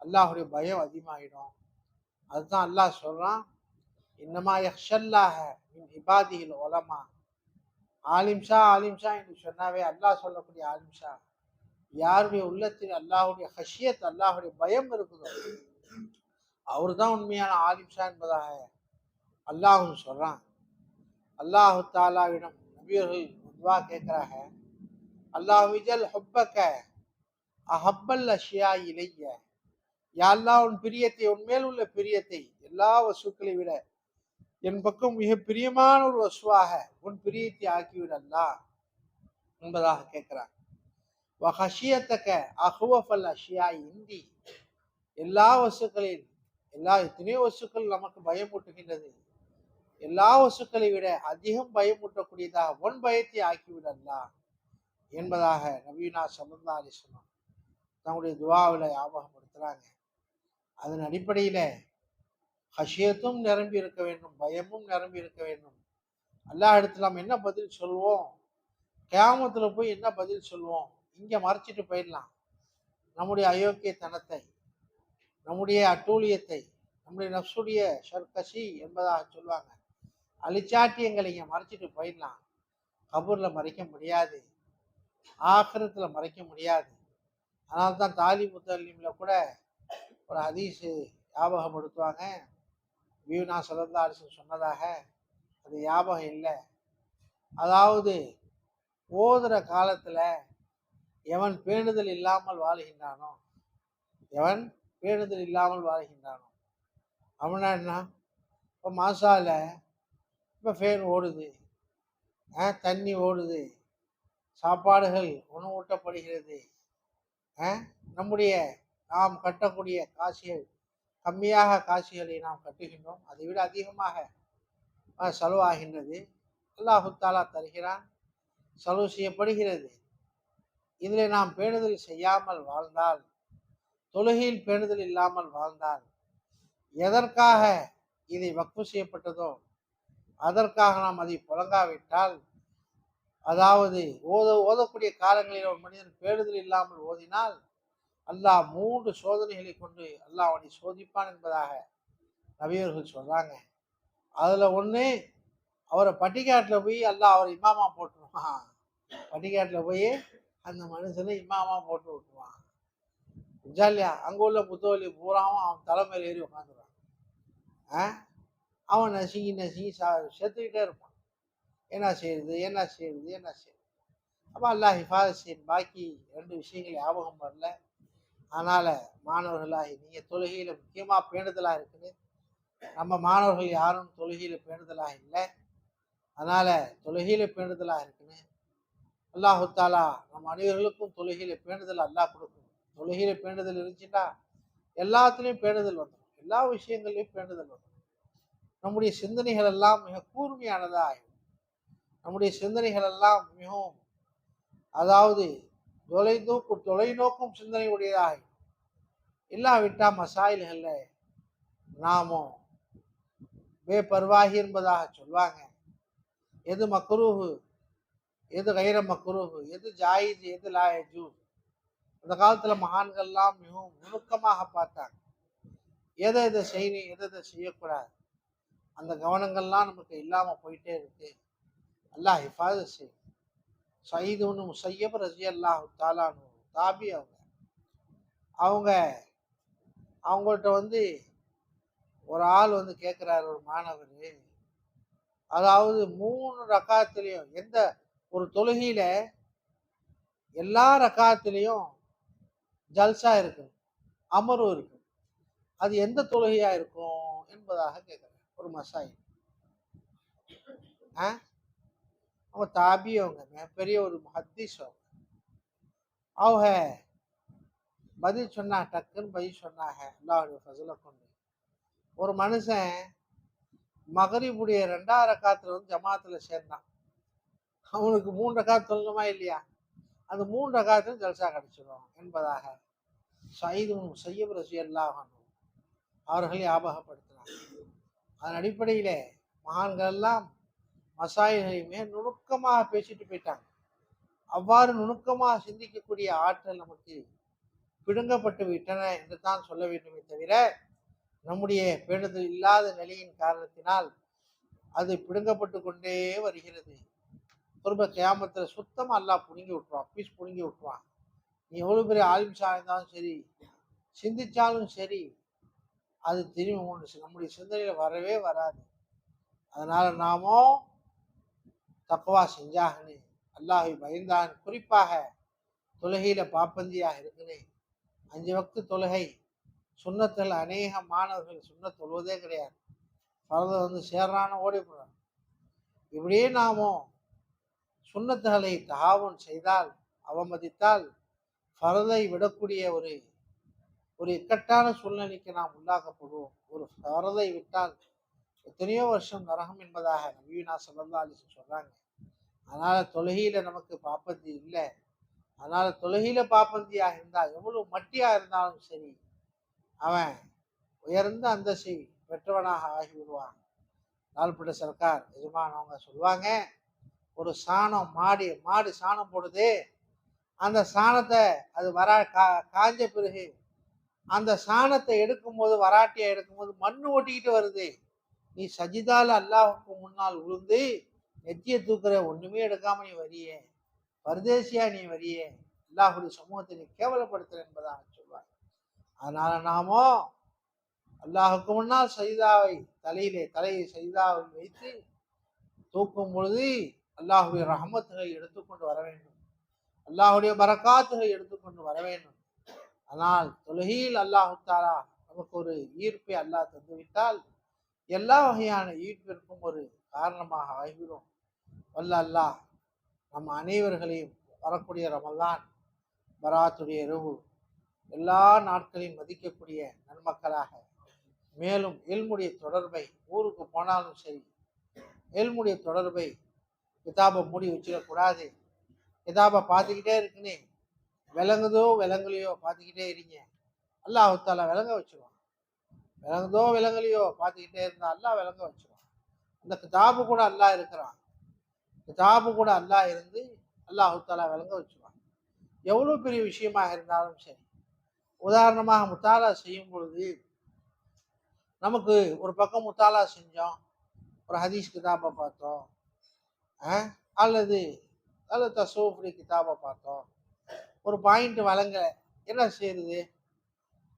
அல்லாஹுடைய பயம் அதிகமாகிடும். அதுதான் அல்லாஹ் சொல்றான், இன்னமா யஹ்ஷல்லாஹ மின் இபாதிஹில் உலமா. ஆலிம்ஷா ஆலிம்ஷா என்று சொன்னாவே அல்லாஹ் சொல்லக்கூடிய ஆலிம்ஷா யாருடைய உள்ளத்தில் அல்லாஹுடைய ஹஷியத், அல்லாஹுடைய பயம் இருக்குதோ அவரு தான் உண்மையான ஆலிம்ஷா என்பதாக அல்லாஹும் சொல்றான். அல்லாஹு தாலாவிடம் நபியர்கள் துவா கேட்கிறாங்க, அல்லாஹ் விஜல் ஹுப்பக்க அஹப்பல் அஷியா இலைய. யா அல்லாஹ், உன் பிரியத்தை, உன்மேல் உள்ள பிரியத்தை எல்லா வசுக்களை விட என் பக்கம் மிக பிரியமான ஒரு வசுவாக உன் பிரியத்தை ஆக்கிவிட அல்லாஹ் என்பதாக கேட்கிறான். வஹஷியத்தக்க அஹ்வஃபல் அஷியா இந்தி. எல்லா வசுக்களில் எத்தனையோ வசுக்கள் நமக்கு பயமூட்டுகின்றது, எல்லா வசுக்களை விட அதிகம் பயமூட்டக்கூடியதாக உன் பயத்தை ஆக்கிவிட அல்லாஹ் என்பதாக நபீனா ஸல்லல்லாஹு அலைஹி வஸல்லம் தங்களுடைய துவாவில் ஞாபகப்படுத்துறாங்க. அதன் அடிப்படையில ஹஷியத்தும் நிரம்பி இருக்க வேண்டும், பயமும் நிரம்பி இருக்க வேண்டும். அல்லாஹ் இடத்துல நாம் என்ன பதில் சொல்வோம்? கியாமத்துல போய் என்ன பதில் சொல்லுவோம்? இங்க மறைச்சிட்டு போயிடலாம். நம்முடைய அயோக்கியத்தனத்தை, நம்முடைய அட்டூழியத்தை, நம்முடைய நஃப்சுடைய ஷர்கஷி என்பதாக சொல்லுவாங்க. அழிச்சாட்டியங்களை இங்க மறைச்சிட்டு போயிடலாம். கபூர்ல மறைக்க முடியாது, ஆக்கிரத்துல மறைக்க முடியாது. அதனால தான் தாலி முத்தல்லிம்ல கூட ஒரு ஹதீஸ் ஞாபகப்படுத்துவாங்க. வீணா ஸல்லல்லாஹு அலைஹி வஸல்லம் சொன்னதாக, அது ஞாபகம் இல்லை. அதாவது ஓதுற காலத்துல எவன் பேணுதல் இல்லாமல் வாழுகின்றானோ, எவன் பேணுதல் இல்லாமல் வாழ்கின்றானோ அவனா என்ன? இப்போ மாசால இப்போ ஃபேன் ஓடுது, தண்ணி ஓடுது, சாப்பாடுகள் உணவூட்டப்படுகிறது. நம்முடைய நாம் கட்டக்கூடிய காசிகள் கம்மியாக காசிகளை நாம் கட்டுகின்றோம், அதை விட அதிகமாக செலவாகின்றது. அல்லாஹு தாலா தருகிறான், செலவு செய்யப்படுகிறது. இதில் நாம் பேணுதல் செய்யாமல் வாழ்ந்தால், தொழுகையில் பேணுதல் இல்லாமல் வாழ்ந்தால், எதற்காக இதை வக்ஃபு செய்யப்பட்டதோ அதற்காக நாம் அதை புழங்காவிட்டால், அதாவது ஓதக்கூடிய காலங்களில் ஒரு மனிதன் பேணுதல் இல்லாமல் ஓதினால் அல்லாஹ் 3 சோதனைகளை கொண்டு அல்லாஹ் அவனை சோதிப்பான் என்பதாக நபியர்கள் சொல்றாங்க. அதுல ஒண்ணு, அவரை பட்டிக்காட்டில் போய் அல்லாஹ் அவரை இமாமா போட்டுருவான். பட்டிக்காட்டில் போய் அந்த மனுஷனை இமாமா போட்டு விட்டுருவான். இல்லையா? அங்க உள்ள புத்தவலி பூராவும் அவன் தலைமையில் ஏறி உட்காந்துருவான். அவன் நசுங்கி செத்துக்கிட்டே இருப்பான். என்ன செய்யுது என்ன செய்யுது என்ன செய்யுது? அப்போ அல்லாஹ் ஹிஃபாதத் செய்யும். பாக்கி 2 விஷயங்கள் ஞாபகம் வரல. அதனால மாணவர்களாகி நீங்க தொழுகையில முக்கியமா பேணுதலா இருக்குது. நம்ம மாணவர்கள் யாரும் தொழுகையில பேணுதலாக இல்லை. அதனால தொழுகையில பேணுதலா இருக்குன்னு அல்லாஹு தாலா நம்ம அனைவர்களுக்கும் தொழுகையில பேணுதல் அல்லாஹ் கொடுக்கணும். தொழுகையில பேணுதல் இருந்துச்சுன்னா எல்லாத்துலேயும் பேணுதல் வந்துடும், எல்லா விஷயங்கள்லையும் பேணுதல் வந்துடும். நம்முடைய சிந்தனைகள் எல்லாம் மிக கூர்மையானதா ஆகும். நம்முடைய சிந்தனைகள் எல்லாம் மிகவும், அதாவது தொலைநோக்கும் சிந்தனை உடையதாக இல்லாவிட்டா மசாயில்கள்ல நாமும் பேபர்வாகி என்பதாக சொல்வாங்க. எது மக்ரூஹு, எது கைர மக்ரூஹு, எது ஜாயிஸ், எது லா யஜூஸ். அந்த காலத்துல மகான்கள்லாம் மிகவும் நுணுக்கமாக பார்த்தாங்க. எதை செய்யணும், எதை செய்யக்கூடாது. அந்த கவனங்கள்லாம் நமக்கு இல்லாம போயிட்டே இருக்கு. அல்லாஹ் ஹிஃபாதத் செய்யும். சயீது இப்னு முஸய்யப் ரலியல்லாஹு தஆலா அன்ஹு தாபி அவங்க அவங்கள்ட்ட ஒரு ஆள் கேட்குறாரு, ஒரு மாணவர். அதாவது 3 ரக்காத்துலையும், எந்த ஒரு தொழுகையில எல்லா ரக்காத்துலையும் ஜல்சா இருக்கு, அமர்வு இருக்கு, அது எந்த தொழுகையா இருக்கும் என்பதாக கேட்குறாரு ஒரு மசாயில். அவங்க தாபி, அவங்க மிகப்பெரிய ஒரு முஹத்தீஸ். அவங்க பதில் சொன்னா, டக்குன்னு பதில் சொன்னாங்க அல்லாஹ்வுடைய ஃபஸலை கொண்டு. ஒரு மனுஷன் மகரிபுடைய 2ஆவது ரக்காத்துல ஜமாத்துல சேர்ந்தான். அவனுக்கு 3 ரக்காத் சொல்லணுமா இல்லையா? அந்த 3 ரக்காத்தும் ஜல்சா கிடைச்சிடும் என்பதாக சயீது இப்னு முஸய்யப் ரலியல்லாஹு அன்ஹு அவர்கள் ஞாபகப்படுத்தினார். அதன் அடிப்படையிலே மகான்கள் எல்லாம் மசாயில்களையுமே நுணுக்கமாக பேசிட்டு போயிட்டாங்க. அவ்வாறு நுணுக்கமாக சிந்திக்கக்கூடிய ஆற்றல் நமக்கு பிடுங்கப்பட்டு விட்டன என்று தான் சொல்ல வேண்டுமே தவிர, நம்முடைய பேணுதல் இல்லாத நிலையின் காரணத்தினால் அது பிடுங்கப்பட்டு கொண்டே வருகிறது. திரும்ப கியாமத்துல சுத்தமா அல்லாஹ் புடுங்கி விட்டுருவான், பீஸ் புடுங்கி விட்டுருவான். நீ எவ்வளவு பெரிய ஆலிம்ஷா இருந்தாலும் சரி, சிந்திச்சாலும் சரி, அது திரும்பி நம்முடைய சிந்தனையில வரவே வராது. அதனால நாமோ தக்வா செஞ்சாகனு, அல்லாஹை பயந்தான். குறிப்பாக தொழுகையில பாப்பந்தியாக இருக்குன்னு 5 வக்து தொழுகை சுண்ணத்தில் அநேக மாணவர்கள் சுண்ணத் தொழுவதே கிடையாது. பரத சேர்றான ஓடி போறாங்க. இப்படியே நாமும் சுண்ணத்துகளை தகாவன் செய்தால், அவமதித்தால், பரதை விடக்கூடிய ஒரு இக்கட்டான சூழ்நிலைக்கு நாம் உள்ளாக்கப்படுவோம். ஒரு பரதை விட்டால் எத்தனையோ வருஷம் நரகம் என்பதாக நபியுனா ஸல்லல்லாஹு அலைஹி வஸல்லம் சொல்றாங்க. அதனால தொழுகையில நமக்கு பாப்பந்தி இல்லை. அதனால தொழுகையில பாப்பந்தியாக இருந்தால், எவ்வளவு மட்டியா இருந்தாலும் சரி, அவன் உயர்ந்த அந்தஸ்தை பெற்றவனாக ஆகிவிடுவான். லால்பட்ட சர்க்கார் எஜமான் அவங்க சொல்லுவாங்க, ஒரு சாணம், மாடு சாணம் போடுது. அந்த சாணத்தை அது காஞ்ச பிறகு அந்த சாணத்தை எடுக்கும்போது, வராட்டியா எடுக்கும்போது மண்ணு ஒட்டிக்கிட்டு வருது. நீ சஜிதால அல்லாஹ்வுக்கு முன்னால் விழுந்து நெத்திய தூக்குற, ஒண்ணுமே எடுக்காம நீ வரியே, பரதேசியா நீ வரியே, அல்லாஹ்வுடைய சமூகத்தை நீ கேவலப்படுத்துற என்பதாக சொல்வார். அதனால நாமோ அல்லாஹ்வுக்கு முன்னால் தலையை சஜிதாவை வைத்து தூக்கும் பொழுது அல்லாஹ்வுடைய ரஹமத்துகளை எடுத்துக்கொண்டு வர வேண்டும். அல்லாஹ்வுடைய பரக்காத்துகளை எடுத்துக்கொண்டு வர வேண்டும். ஆனால் தொழுகையில் அல்லாஹ் தாலா நமக்கு ஒரு ஈர்ப்பை அல்லாஹ் தந்துவிட்டால் எல்லா வகையான ஈர்ப்பிற்கும் ஒரு காரணமாக ஆகிவிடும். வல்ல அல்லாஹ் நம் அனைவர்களையும் வரக்கூடிய ரமலான் பராத்துடைய இரவு எல்லா நாட்களையும் மதிக்கக்கூடிய நன்மக்களாக, மேலும் இல்முடைய தொடர்பை ஊருக்கு போனாலும் சரி, இல்முடைய தொடர்பை கிதாபை மூடி வச்சிடக்கூடாது. கிதாபை பார்த்துக்கிட்டே இருக்குன்னு விளங்குதோ விளங்கலையோ பார்த்துக்கிட்டே இருங்க, அல்லாஹ் தாலா விளங்க வச்சிருவான். விளங்குதோ விளங்கலையோ பார்த்துக்கிட்டே இருந்தா அல்லாஹ் விளங்க வச்சிருவான். அந்த கிதாபு கூட அல்லாஹ் இருக்கிறான். கிதாபு கூட அல்லாஹ் இருந்து அல்லாஹ் தாலா விளங்க வச்சிருவான். எவ்வளோ பெரிய விஷயமாக இருந்தாலும் சரி. உதாரணமாக முத்தாலா செய்யும் பொழுது நமக்கு ஒரு பக்கம் முத்தாலா செஞ்சோம், ஒரு ஹதீஸ் கிதாபை பார்த்தோம், அல்லது தசூஃபுடைய கிதாபை பார்த்தோம், ஒரு பாயிண்ட் வழங்க என்ன செய்யுது,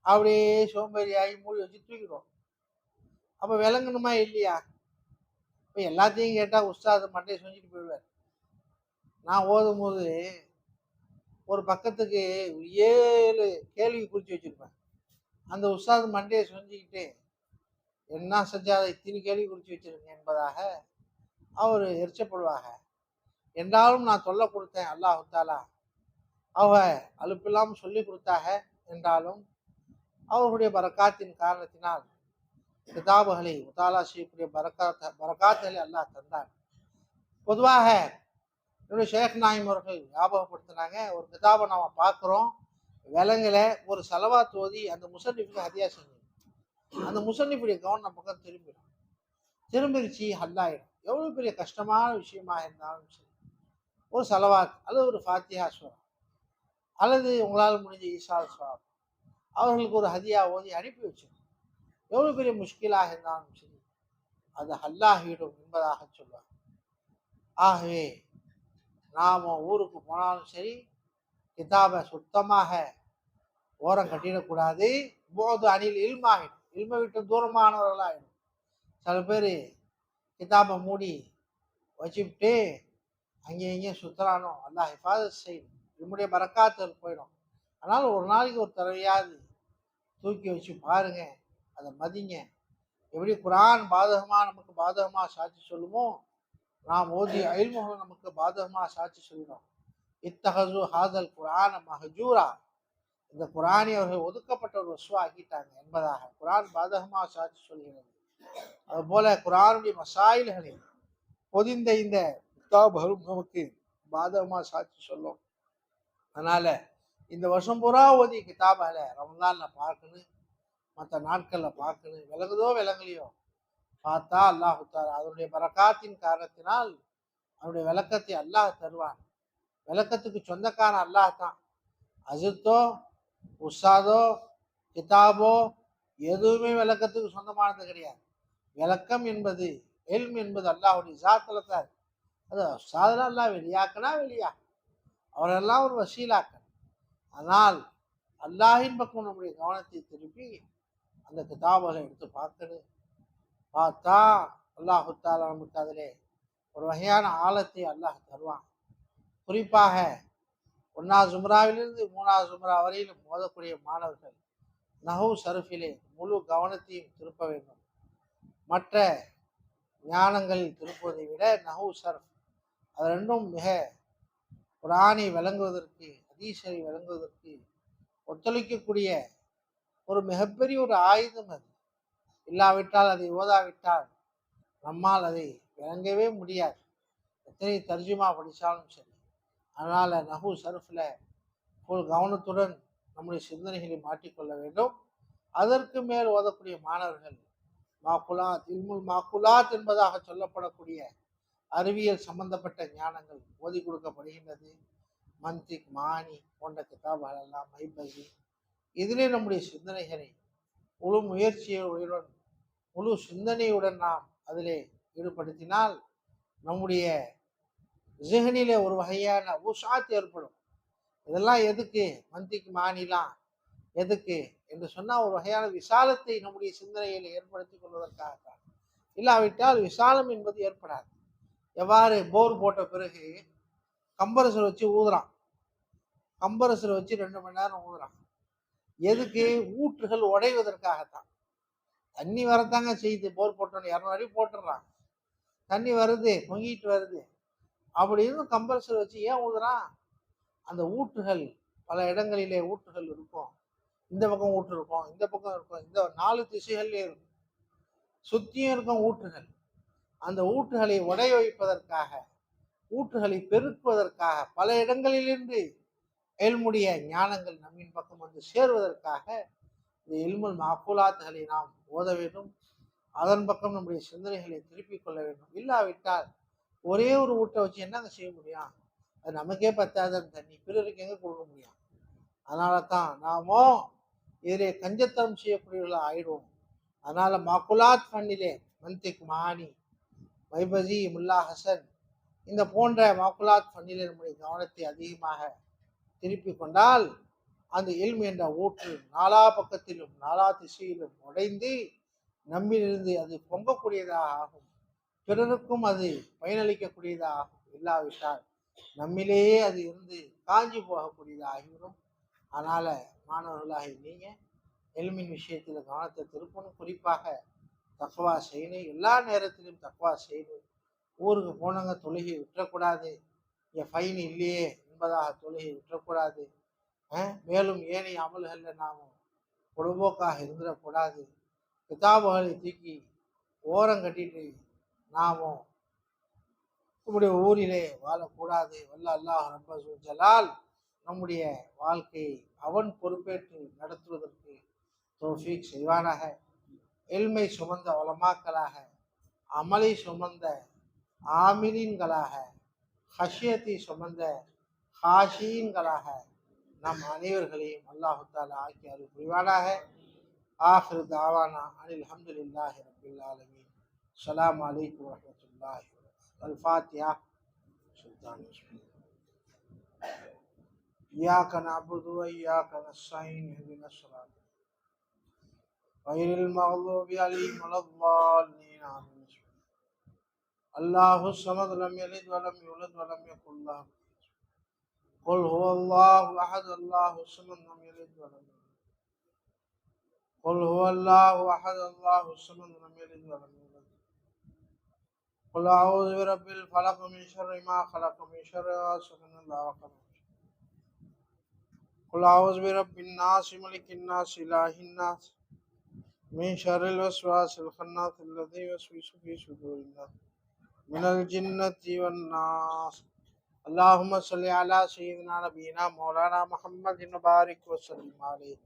அப்படியே சோம்பேறியாகி மூடி வச்சு தூக்கிடுவோம். அப்போ விளங்கணுமா இல்லையா? இப்போ எல்லாத்தையும் கேட்டால் உஸ்தாது மண்டையை செஞ்சுட்டு போயிடுவார். நான் ஓதும் போது ஒரு பக்கத்துக்கு 7 கேள்வி குறித்து வச்சிருப்பேன். அந்த உஸ்தாது மண்டையை செஞ்சுக்கிட்டு என்ன செஞ்சாத இத்தனை கேள்வி குறித்து வச்சிருங்க என்பதாக அவர் எரிச்சப்படுவாங்க. என்றாலும் நான் சொல்ல கொடுத்தேன், அல்லாஹ் தாலா அவங்க அலுப்பில்லாமல் சொல்லி கொடுத்தாக என்றாலும் அவர்களுடைய பரக்காத்தின் காரணத்தினால் கிதாபுகளை முத்தாலா செய்யக்கூடிய பரக்காத்துகளை அல்லாஹ் தந்தார். பொதுவாக என்னுடைய ஷேக் நாயிம் அவர்கள் ஞாபகப்படுத்தினாங்க, ஒரு கிதாபை நம்ம பார்க்குறோம், விலங்குல ஒரு செலவாத் ஓதி அந்த முசன்னிஃபுக்கு ஹதியா செஞ்சு அந்த முசன்னிஃபுடைய கவனம் பக்கம் திரும்பிருச்சு ஹல்லாயிடும். எவ்வளோ பெரிய கஷ்டமான விஷயமா இருந்தாலும் சரி, ஒரு செலவாத் அல்லது ஒரு ஃபாத்திஹா சூரா அல்லது உங்களால் முடிஞ்ச ஈசால் சூரா அவர்களுக்கு ஒரு ஹதியா ஓதி அனுப்பி வச்சிடும். எவ்வளோ பெரிய முஷ்கிலாக இருந்தாலும் சரி, அது ஹல்லாகிவிடும் என்பதாக சொல்வார். ஆகவே நாம் ஊருக்கு போனாலும் சரி, கிதாபை சுத்தமாக ஓரம் கட்டிடக்கூடாது. போது அணில் இல்மாகிடும், இல்மை விட்டு தூரமானவர்களாகிடும். சில பேர் கிதாபை மூடி வச்சுக்கிட்டு அங்கேயும் இங்கேயும் சுற்றுறானோ, அல்லாஹ் ஹிஃபாதத் செய்யும், நம்முடைய பரக்காத்து போயிடும். அதனால் ஒரு நாளைக்கு ஒரு தடவையாவது தூக்கி வச்சு பாருங்க, அதை மதிங்க. எப்படி குரான் நமக்கு பாதகமாக சாட்சி சொல்லுமோ, நாம் ஓதிய இல்முகள் நமக்கு பாதகமாக சாட்சி சொல்லிடும். இத்தஹசு ஹாதல் குரான மஹஜூரா, இந்த குரானை அவர்கள் ஒதுக்கப்பட்ட ஒரு வஸ்வா ஆக்கிட்டாங்க என்பதாக குரான் பாதகமாக சாட்சி சொல்கிறது. அதுபோல குரானுடைய மசாயில்களில் பொதிந்த இந்த கிதாபுகளும் நமக்கு பாதகமாக சாட்சி சொல்லும். அதனால இந்த வருஷம் பூரா ஓதிய கிதாபுகளை ரமலான்ல பார்க்கணும், மற்ற நாட்களில் பார்க்கணும். விளங்குதோ விளங்கலையோ பார்த்தா அல்லாஹ் தாலா அதனுடைய பரக்காத்தின் காரணத்தினால் அவனுடைய விளக்கத்தை அல்லாஹ் தருவான். விளக்கத்துக்கு சொந்தக்காரன் அல்லாஹ் தான். அஜித்தோ உஸ்தாதோ கிதாபோ எதுவுமே விளக்கத்துக்கு சொந்தமானது கிடையாது. விளக்கம் என்பது எல்ம் என்பது அல்லாஹுடைய ஜாத்துல தான். அது உஸ்தாதெல்லாம் அல்லாஹ் வெளியாக்கனா வெளியா, அவரெல்லாம் ஒரு வசீலாக்க. ஆனால் அல்லாஹின் பக்கம் நம்முடைய கவனத்தை திருப்பி அந்த கிதாபுகளை எடுத்து பார்க்கணும். பார்த்தா அல்லாஹு தாலா நமக்கு அதிலே ஒரு வகையான ஆழத்தை அல்லாஹ் தருவான். குறிப்பாக 1வது ஜும்ராவிலிருந்து 3வது ஜும்ரா வரையிலும் மோதக்கூடிய மாணவர்கள் நஹவு சர்ஃபிலே முழு கவனத்தையும் திருப்ப வேண்டும். மற்ற ஞானங்களில் திருப்புவதை விட நஹவு சர்ஃப் அது ரெண்டும் மிக குர்ஆனை விளங்குவதற்கு, ஹதீஸை விளங்குவதற்கு ஒத்துழைக்கக்கூடிய ஒரு மிகப்பெரிய ஒரு ஆயுதம். அது இல்லாவிட்டால், அதை ஓதாவிட்டால் நம்மால் அதை விளங்கவே முடியாது, எத்தனை தர்ஜுமா படித்தாலும் சரி. அதனால் நஹு சர்ஃபில் ஒரு கவனத்துடன் நம்முடைய சிந்தனைகளை மாற்றிக்கொள்ள வேண்டும். அதற்கு மேல் ஓதக்கூடிய மாணவர்கள் மாக்குலாத், இல்முல் மாக்குலாத் என்பதாக சொல்லப்படக்கூடிய அறிவியல் சம்பந்தப்பட்ட ஞானங்கள் ஓதி கொடுக்கப்படுகின்றது. மந்திக், மானி போன்ற கிதாபுகள் எல்லாம் மைபசி. இதிலே நம்முடைய சிந்தனைகளை முழு முயற்சியுடன் முழு சிந்தனையுடன் நாம் அதிலே ஈடுபடுத்தினால் நம்முடைய ஜிஹனிலே ஒரு வகையான உஷாத் ஏற்படும். இதெல்லாம் எதுக்கு? மந்திக்கு மானிலாம் எதுக்கு என்று சொன்னால் ஒரு வகையான விசாலத்தை நம்முடைய சிந்தனையில் ஏற்படுத்திக் கொள்வதற்காக. இல்லாவிட்டால் விசாலம் என்பது ஏற்படாது. எவ்வாறு போர் போட்ட பிறகு கம்பரசர் வச்சு ஊதுறான், கம்பரசர் வச்சு 2 மணி நேரம் ஊதுறான். எதுக்கு? ஊற்றுகள் உடைவதற்காகத்தான். தண்ணி வரத்தாங்க செய்யுது. போர் போட்டோன்னு 200 அடி போட்டுடுறான், தண்ணி வருது, பொங்கிட்டு வருது. அப்படின்னு கம்பரசர் வச்சு ஏன் ஊதுறான்? அந்த ஊற்றுகள் பல இடங்களிலே ஊற்றுகள் இருக்கும். இந்த பக்கம் ஊற்று இருக்கும், இந்த பக்கம் இருக்கும், இந்த 4 திசைகள்லேயே இருக்கும், சுத்தியும் இருக்கும் ஊற்றுகள். அந்த ஊற்றுகளை உடைய வைப்பதற்காக, ஊற்றுகளை பெருக்குவதற்காக, பல இடங்களிலிருந்து எல்முடைய ஞானங்கள் நம்மின் பக்கம் வந்து சேருவதற்காக இந்த இல்முல் மாக்கூலாத்துகளை நாம் ஓத வேண்டும். அதன் பக்கம் நம்முடைய சிந்தனைகளை திருப்பிக் கொள்ள வேண்டும். இல்லாவிட்டால் ஒரே ஒரு ஊட்டை வச்சு என்னங்க செய்ய முடியும்? அது நமக்கே பத்தாத தண்ணி பிறருக்கு எங்க கொடுக்க முடியும்? அதனால தான் நாமோ இதிலே கஞ்சத்தனம் செய்யக்கூடியவர்களா ஆயிடுவோம். அதனால மாக்குலாத் ஃபன்னிலே மந்திக், மானி, வைபசி, முல்லா ஹசன் இந்த போன்ற மாக்குலாத் ஃபன்னிலே நம்முடைய கவனத்தை அதிகமாக திருப்பி கொண்டால் அந்த இல்ம் என்ற ஊற்று நாலா பக்கத்திலும் நாலா திசையிலும் உடைந்து நம்மிலிருந்து அது பொங்கக்கூடியதாக ஆகும், பிறருக்கும் அது பயனளிக்கக்கூடியதாக ஆகும். இல்லாவிட்டால் நம்மிலேயே அது இருந்து காஞ்சி போகக்கூடியதாக ஆகிவிடும். அதனால மாணவர்களாக நீங்க எல்மின் விஷயத்தில் கவனத்தை திருப்பணும். குறிப்பாக தக்வா செய்யணும். எல்லா நேரத்திலும் தக்வா செய்யணும். ஊருக்கு போனவங்க தொழுகை விட்டுறக்கூடாது, இங்கே ஃபைன் இல்லையே என்பதாக தொழுகை விட்டுறக்கூடாது. மேலும் ஏனைய அமல்களில் நாம் பொழுதுபோக்காக இருந்துடக்கூடாது. கிதாபுகளை தூக்கி ஓரம் கட்டிட்டு நாமும் நம்முடைய ஊரிலே வாழக்கூடாது. வல்ல அல்லாஹ் ரப்பல் ஜலால் நம்முடைய வாழ்க்கையை அவன் பொறுப்பேற்று நடத்துவதற்கு தௌஃபீக் செய்வானாக. எல்மை சுமந்த உலமாக்களாக, அமலை சுமந்த ஆமிலீன்களாக, ஹஷியத்தை சுமந்த ஹாஷீன்களாக நம் அனைவர்களையும் அல்லாஹு தஆலா ஆக்கி அருள் புரிவானாக. ஆஹிரு தாவானா அனில் ஹம்துலில்லாஹி ரப்பில் ஆலமீன். அஸ்ஸலாமு அலைக்கும் வரஹ்மத்துல்லாஹி வபரகாத்துஹு. அல்-ஃபாத்திஹா. இய்யாக நஅபுது வ இய்யாக நஸ்தஈன். இஹ்தினஸ் ஸிராத்தல் கய்ரில் மக்தூபி அலைஹிம் வலத்-ضالين. ஆமீன். அல்லாஹு ஸமத் லம் யலித் வ லம் யூலத் வ லம் யகுல் லஹு قل هو الله أحد الله الصمد لم يلد ولم يولد. قل هو الله أحد الله الصمد لم يلد ولم يولد. قل أعوذ برب الفلق من شر ما خلق من شر غاسق إذا وقب. قل أعوذ برب الناس ملك الناس إله الناس من شر الوسواس الخناس الذي يوسوس في صدور الناس من الجنة والناس. اللهم صل على سيدنا نبينا مولانا محمد وبارك وسلم عليه.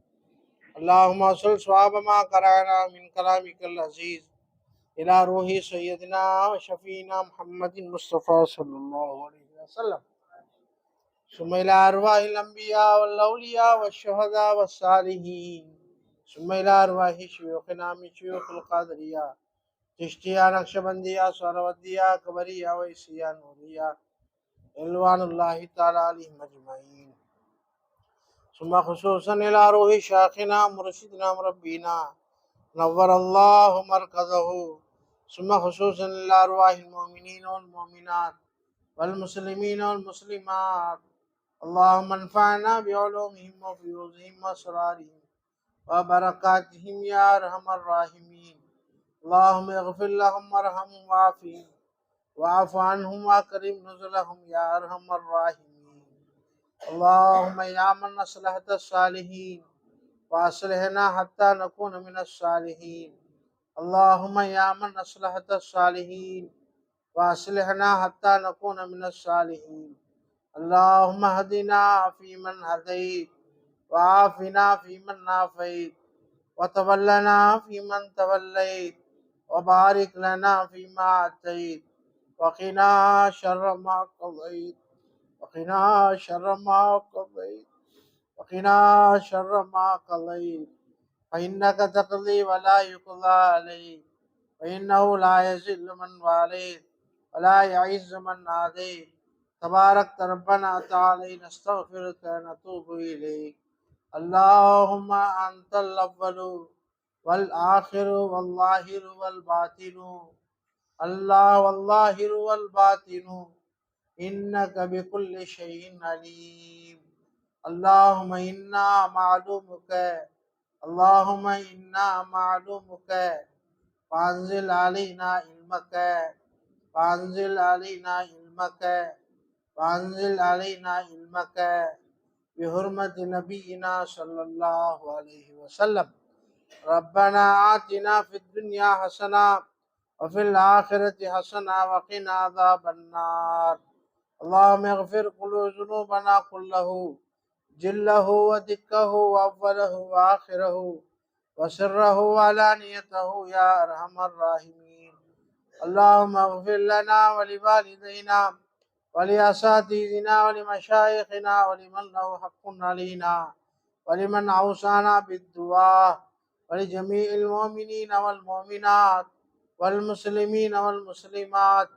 اللهم صل صواب ما قرأنا من كلامك العزيز إلى روح سيدنا وشفينا محمد المصطفى صلى الله عليه وسلم، ثم إلى أرواح الأنبياء والأولياء والشهداء والصالحين، ثم إلى أرواح شيوخنا من شيوخ القادرية چشتیہ نقشبندیہ سہروردیہ قبریہ ویسیہ نوریہ رضوان اللہ تعالی علیہم اجمعین. ثم خصوصا الى روح شیخنا مرشدنا مربینا نور اللہ مرکزہ. ثم خصوصا الى ارواح المؤمنین والمؤمنات والمسلمین والمسلمات. اللهم انفعنا بعلومهم وفيوزهم واسرارهم وبركاتهم يا ارحم الراحمين. اللهم اغفر لهم وارحمهم وعافهم واعف عنهم واكرم نزلهم يا ارحم الراحمين. اللهم يا من اصلحت الصالحين واصلحنا حتى نكون من الصالحين. اللهم يا من اصلحت الصالحين واصلحنا حتى نكون من الصالحين. اللهم اهدنا فيمن هديت وعافنا فيمن عافيت وتولنا فيمن توليت وبارك لنا فيما أعطيت وقنا شر ما قضيت وقنا شر ما قضيت وقنا شر ما قضيت فإنك تقضي ولا يقضى عليك فإنه لا يذل من واليت ولا يعز من عاديت تبارك ربنا تعالى نستغفرك ونتوب إليك اللهم أنت الأول والآخر والظاهر والباطن الله والظاهر والباطن إنك بكل شيء عليم اللهم إنا معلومك فأنزل علينا علمك فأنزل علينا علمك فأنزل علينا علمك بحرمة نبينا صلى الله عليه وسلم ربنا آتنا في الدنيا حسنة وفي الآخرة حسنة وقنا عذاب النار اللهم اغفر ذنوبنا كله جله ودكه وأوله وآخره وسره وعلانيته يا أرحم الراحمين اللهم اغفر لنا ولوالدينا ولأساتذتنا ولمشايخنا ولمن له حق علينا ولمن أوصانا بالدعاء ولجميع المؤمنين والمؤمنات والمسلمين والمسلمات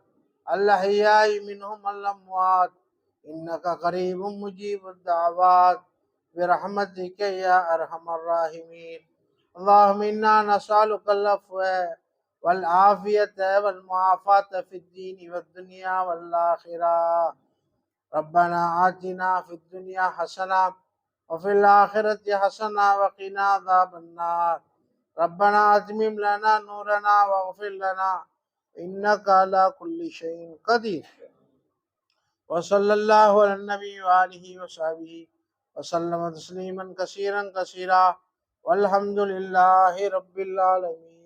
الأحياء منهم والأموات إنك قريب مجيب الدعوات برحمتك يا أرحم الراحمين اللهم إنا نسألك العفو والعافية والمعافاة في الدين والدنيا والآخرة ربنا آتنا في الدنيا حسنة وفي الآخرة حسنة وقنا عذاب النار ربنا أتمم لنا نورنا واغفر لنا إنك على كل شيء قدير وصلى الله على النبي وآله وصحبه وسلم تسليما كثيرا والحمد لله رب العالمين.